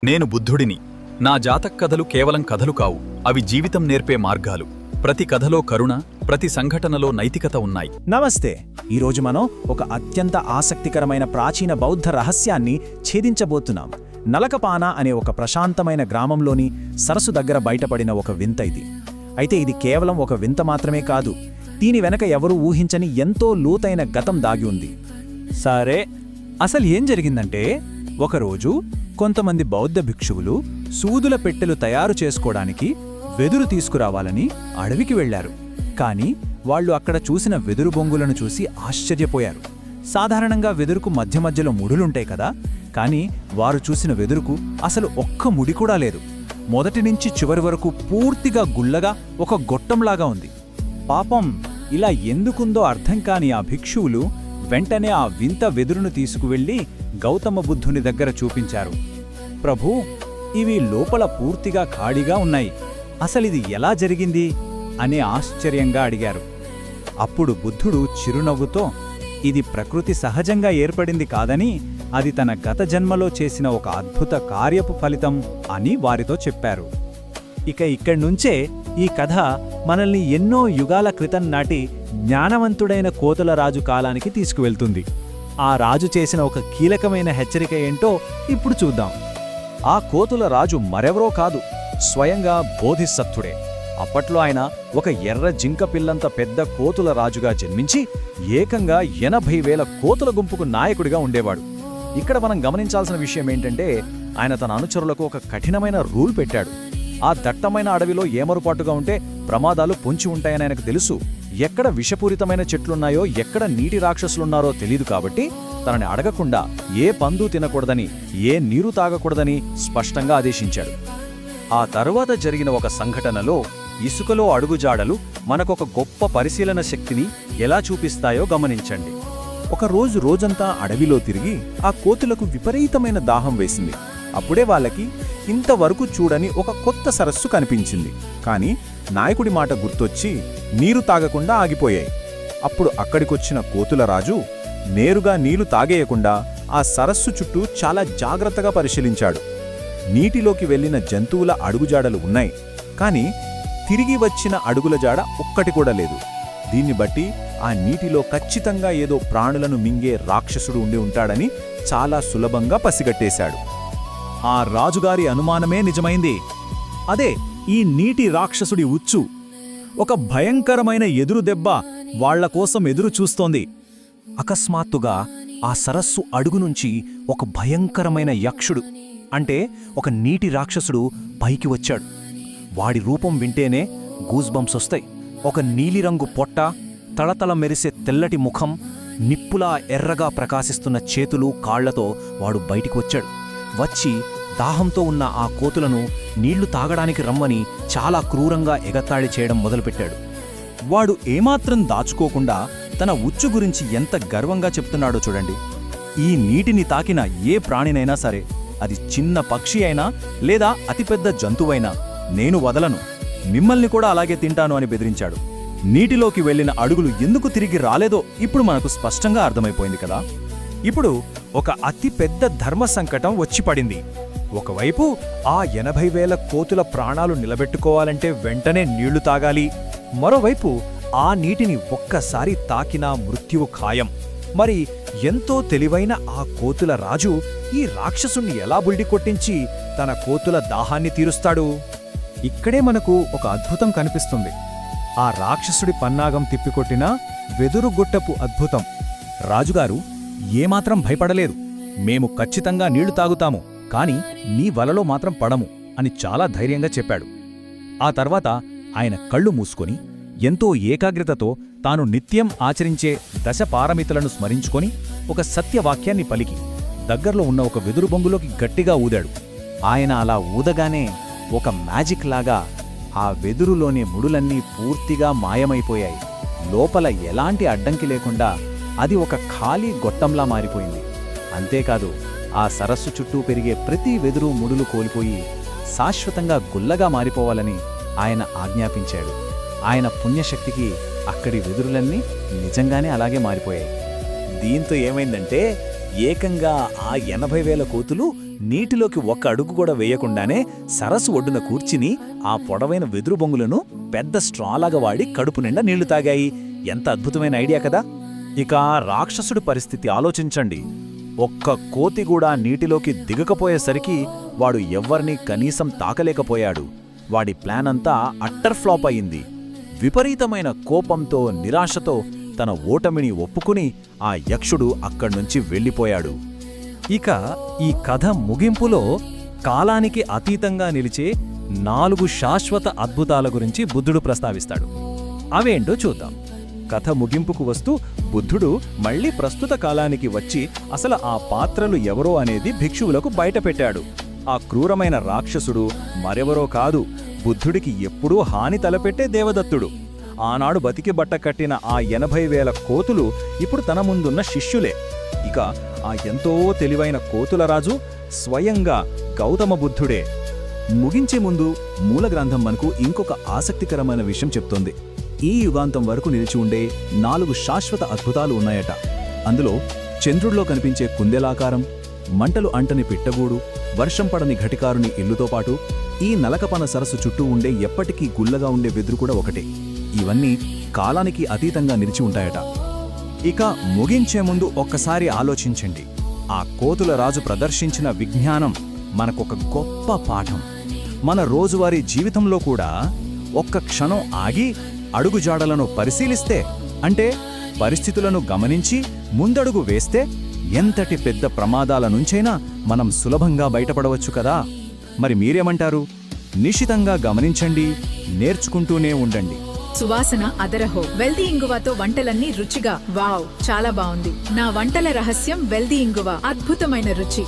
నేను బుద్ధుడిని. నా జాతక్కథలు కేవలం కథలు కావు, అవి జీవితం నేర్పే మార్గాలు. ప్రతి కథలో కరుణ, ప్రతి సంఘటనలో నైతికత ఉన్నాయి. నమస్తే. ఈరోజు మనం ఒక అత్యంత ఆసక్తికరమైన ప్రాచీన బౌద్ధ రహస్యాన్ని ఛేదించబోతున్నాం. నలకపాన అనే ఒక ప్రశాంతమైన గ్రామంలోని సరస్సు దగ్గర బయటపడిన ఒక వింత ఇది. అయితే ఇది కేవలం ఒక వింత మాత్రమే కాదు, దీని వెనక ఎవరూ ఊహించని ఎంతో లోతైన గతం దాగి ఉంది. సరే, అసలు ఏం జరిగిందంటే, ఒకరోజు కొంతమంది బౌద్ధ భిక్షువులు సూదుల పెట్టెలు తయారు చేసుకోవడానికి వెదురు తీసుకురావాలని అడవికి వెళ్లారు. కాని వాళ్లు అక్కడ చూసిన వెదురు బొంగులను చూసి ఆశ్చర్యపోయారు. సాధారణంగా వెదురుకు మధ్య మధ్యలో ముడులుంటాయి కదా, కాని వారు చూసిన వెదురుకు అసలు ఒక్క ముడి కూడా లేదు. మొదటి నుంచి చివరి వరకు పూర్తిగా గుల్లగా ఒక గొట్టంలాగా ఉంది. పాపం, ఇలా ఎందుకుందో అర్థం కాని ఆ భిక్షువులు వెంటనే ఆ వింత వెదురును తీసుకువెళ్లి గౌతమ బుద్ధుని దగ్గర చూపించారు. ప్రభూ, ఇవి లోపల పూర్తిగా ఖాళీగా ఉన్నాయి, అసలిది ఎలా జరిగింది అని ఆశ్చర్యంగా అడిగారు. అప్పుడు బుద్ధుడు చిరునవ్వుతో, ఇది ప్రకృతి సహజంగా ఏర్పడింది కాదని, అది తన గత జన్మలో చేసిన ఒక అద్భుత కార్యపు ఫలితం అని వారితో చెప్పారు. ఇక ఇక్కడ్నుంచే ఈ కథ మనల్ని ఎన్నో యుగాల క్రితం నాటి జ్ఞానవంతుడైన కోతుల రాజు కాలానికి తీసుకువెళ్తుంది. ఆ రాజు చేసిన ఒక కీలకమైన హెచ్చరిక ఏంటో ఇప్పుడు చూద్దాం. ఆ కోతుల రాజు మరెవరో కాదు, స్వయంగా బోధిసత్వుడే. అప్పట్లో ఆయన ఒక ఎర్ర జింక పిల్లంత పెద్ద కోతుల రాజుగా జన్మించి ఏకంగా 80,000 కోతుల గుంపుకు నాయకుడిగా ఉండేవాడు. ఇక్కడ మనం గమనించాల్సిన విషయం ఏంటంటే, ఆయన తన అనుచరులకు ఒక కఠినమైన రూల్ పెట్టాడు. ఆ దట్టమైన అడవిలో ఏమరుపాటుగా ఉంటే ప్రమాదాలు పొంచి ఉంటాయని ఆయనకు తెలుసు. ఎక్కడ విషపూరితమైన చెట్లున్నాయో, ఎక్కడ నీటి రాక్షసులున్నారో తెలీదు కాబట్టి తనని అడగకుండా ఏ పందు తినకూడదని, ఏ నీరు తాగకూడదని స్పష్టంగా ఆదేశించాడు. ఆ తరువాత జరిగిన ఒక సంఘటనలో ఇసుకలో అడుగుజాడలు మనకొక గొప్ప పరిశీలన శక్తిని ఎలా చూపిస్తాయో గమనించండి. ఒకరోజు రోజంతా అడవిలో తిరిగి ఆ కోతులకు విపరీతమైన దాహం వేసింది. అప్పుడే వాళ్ళకి ఇంతవరకు చూడని ఒక కొత్త సరస్సు కనిపించింది. కాని నాయకుడి మాట గుర్తొచ్చి నీరు తాగకుండా ఆగిపోయాయి. అప్పుడు అక్కడికొచ్చిన కోతుల రాజు నేరుగా నీళ్లు తాగేయకుండా ఆ సరస్సు చుట్టూ చాలా జాగ్రత్తగా పరిశీలించాడు. నీటిలోకి వెళ్లిన జంతువుల అడుగుజాడలు ఉన్నాయి, కాని తిరిగి వచ్చిన అడుగుల జాడ ఒక్కటి కూడా లేదు. దీన్ని బట్టి ఆ నీటిలో ఖచ్చితంగా ఏదో ప్రాణులను మింగే రాక్షసుడు ఉండి ఉంటాడని చాలా సులభంగా పసిగట్టేశాడు. ఆ రాజుగారి అనుమానమే నిజమైంది. అదే ఈ నీటి రాక్షసుడి ఉచ్చు. ఒక భయంకరమైన ఎదురు దెబ్బ వాళ్లకోసం ఎదురు చూస్తోంది. అకస్మాత్తుగా ఆ సరస్సు అడుగునుంచి ఒక భయంకరమైన యక్షుడు, అంటే ఒక నీటి రాక్షసుడు పైకి వచ్చాడు. వాడి రూపం వింటేనే గూస్బంప్స్ వస్తాయి. ఒక నీలిరంగు పొట్ట, తళతళ మెరిసే తెల్లటి ముఖం, నిప్పులా ఎర్రగా ప్రకాశిస్తున్న చేతులు కాళ్లతో వాడు బయటికి వచ్చాడు. వచ్చి దాహంతో ఉన్న ఆ కోతులను నీళ్లు తాగడానికి రమ్మని చాలా క్రూరంగా ఎగతాళి చేయడం మొదలుపెట్టాడు. వాడు ఏమాత్రం దాచుకోకుండా తన ఉచ్చు గురించి ఎంత గర్వంగా చెప్తున్నాడో చూడండి. ఈ నీటిని తాకిన ఏ ప్రాణినైనా సరే, అది చిన్న పక్షి అయినా లేదా అతిపెద్ద జంతువైనా, నేను వదలను, మిమ్మల్ని కూడా అలాగే తింటాను అని బెదిరించాడు. నీటిలోకి వెళ్లిన అడుగులు ఎందుకు తిరిగి రాలేదో ఇప్పుడు మనకు స్పష్టంగా అర్థమైపోయింది కదా. ఇప్పుడు ఒక అతిపెద్ద ధర్మ సంకటం వచ్చి పడింది. ఒకవైపు ఆ 80,000 కోతుల ప్రాణాలు నిలబెట్టుకోవాలంటే వెంటనే నీళ్లు తాగాలి. మరోవైపు ఆ నీటిని ఒక్కసారి తాకినా మృత్యువు ఖాయం. మరి ఎంతో తెలివైన ఆ కోతుల రాజు ఈ రాక్షసుణ్ణి ఎలా బుల్డి కొట్టించి తన కోతుల దాహాన్ని తీరుస్తాడు? ఇక్కడే మనకు ఒక అద్భుతం కనిపిస్తుంది. ఆ రాక్షసుడి పన్నాగం తిప్పికొట్టిన వెదురుగుట్టపు అద్భుతం. రాజుగారు ఏమాత్రం భయపడలేదు. మేము ఖచ్చితంగా నీళ్లు తాగుతాము, కాని నీ వలలో మాత్రం పడము అని చాలా ధైర్యంగా చెప్పాడు. ఆ తర్వాత ఆయన కళ్ళు మూసుకొని ఎంతో ఏకాగ్రతతో తాను నిత్యం ఆచరించే దశపారమితులను స్మరించుకొని ఒక సత్యవాక్యాన్ని పలికి దగ్గర్లో ఉన్న ఒక వెదురు బొంగులోకి గట్టిగా ఊదాడు. ఆయన అలా ఊదగానే ఒక మ్యాజిక్ లాగా ఆ వెదురులోని ముడులన్నీ పూర్తిగా మాయమైపోయాయి. లోపల ఎలాంటి అడ్డంకి లేకుండా అది ఒక ఖాళీ గొట్టంలా మారిపోయింది. అంతేకాదు, ఆ సరస్సు చుట్టూ పెరిగే ప్రతి వెదురు ముడులు కోల్పోయి శాశ్వతంగా గుల్లగా మారిపోవాలని ఆయన ఆజ్ఞాపించాడు. ఆయన పుణ్యశక్తికి అక్కడి వెదురులన్నీ నిజంగానే అలాగే మారిపోయాయి. దీంతో ఏమైందంటే, ఏకంగా ఆ 80,000 కోతులు నీటిలోకి ఒక్క అడుగు కూడా వేయకుండానే సరస్సు ఒడ్డున కూర్చుని ఆ పొడవైన వెదురు బొంగులను పెద్ద స్ట్రాలాగా వాడి కడుపు నిండా నీళ్లు తాగాయి. ఎంత అద్భుతమైన ఐడియా కదా. ఇక రాక్షసుడి పరిస్థితి ఆలోచించండి. ఒక్క కోతి కూడా నీటిలోకి దిగకపోయేసరికి వాడు ఎవ్వరినీ కనీసం తాకలేకపోయాడు. వాడి ప్లాన్ అంతా అట్టర్ ఫ్లాప్ అయింది. విపరీతమైన కోపంతో నిరాశతో తన ఓటమిని ఒప్పుకుని ఆ యక్షుడు అక్కడ్నుంచి వెళ్ళిపోయాడు. ఇక ఈ కథ ముగింపులో కాలానికి అతీతంగా నిలిచే 4 శాశ్వత అద్భుతాల గురించి బుద్ధుడు ప్రస్తావిస్తాడు. అవేంటో చూద్దాం. కథ ముగింపుకు వస్తూ బుద్ధుడు మళ్ళీ ప్రస్తుత కాలానికి వచ్చి అసలు ఆ పాత్రలు ఎవరో అనేది భిక్షువులకు బయటపెట్టాడు. ఆ క్రూరమైన రాక్షసుడు మరెవరో కాదు, బుద్ధుడికి ఎప్పుడూ హాని తలపెట్టే దేవదత్తుడు. ఆనాడు బతికి బట్ట కట్టిన ఆ 80,000 కోతులు ఇప్పుడు తన ముందున్న శిష్యులే. ఇక ఆ ఎంతో తెలివైన కోతుల రాజు స్వయంగా గౌతమ బుద్ధుడే. ముగించే ముందు మూల గ్రంథం మనకు ఇంకొక ఆసక్తికరమైన విషయం చెప్తోంది. ఈ యుగాంతం వరకు నిలిచి ఉండే 4 శాశ్వత అద్భుతాలు ఉన్నాయట. అందులో చంద్రుడిలో కనిపించే కుందెలాకారం, మంటలు అంటని పిట్టగూడు, వర్షం పడని ఘటికారుని ఇల్లుతో పాటు ఈ నలకపన సరస్సు చుట్టూ ఉండే ఎప్పటికీ గుల్లగా ఉండే వెదురు కూడా ఒకటే. ఇవన్నీ కాలానికి అతీతంగా నిలిచి ఉంటాయట. ఇక ముగించే ముందు ఒక్కసారి ఆలోచించండి. ఆ కోతుల రాజు ప్రదర్శించిన విజ్ఞానం మనకొక గొప్ప పాఠం. మన రోజువారీ జీవితంలో కూడా ఒక్క క్షణం ఆగి అడుగుజాడలను పరిశీలిస్తే, అంటే పరిస్థితులను గమనించి ముందడుగు వేస్తే ఎంతటి పెద్ద ప్రమాదాల నుంచైనా మనం సులభంగా బయటపడవచ్చు కదా. మరి మీరేమంటారు? నిశితంగా గమనించండి, నేర్చుకుంటూనే ఉండండి. సువాసన అదరహో. వెల్దీ ఇంగువతో వంటలన్నీ రుచిగా. వావ్, చాలా బాగుంది. నా వంటల రహస్యం వెల్దీ ఇంగువ. అద్భుతమైన రుచి.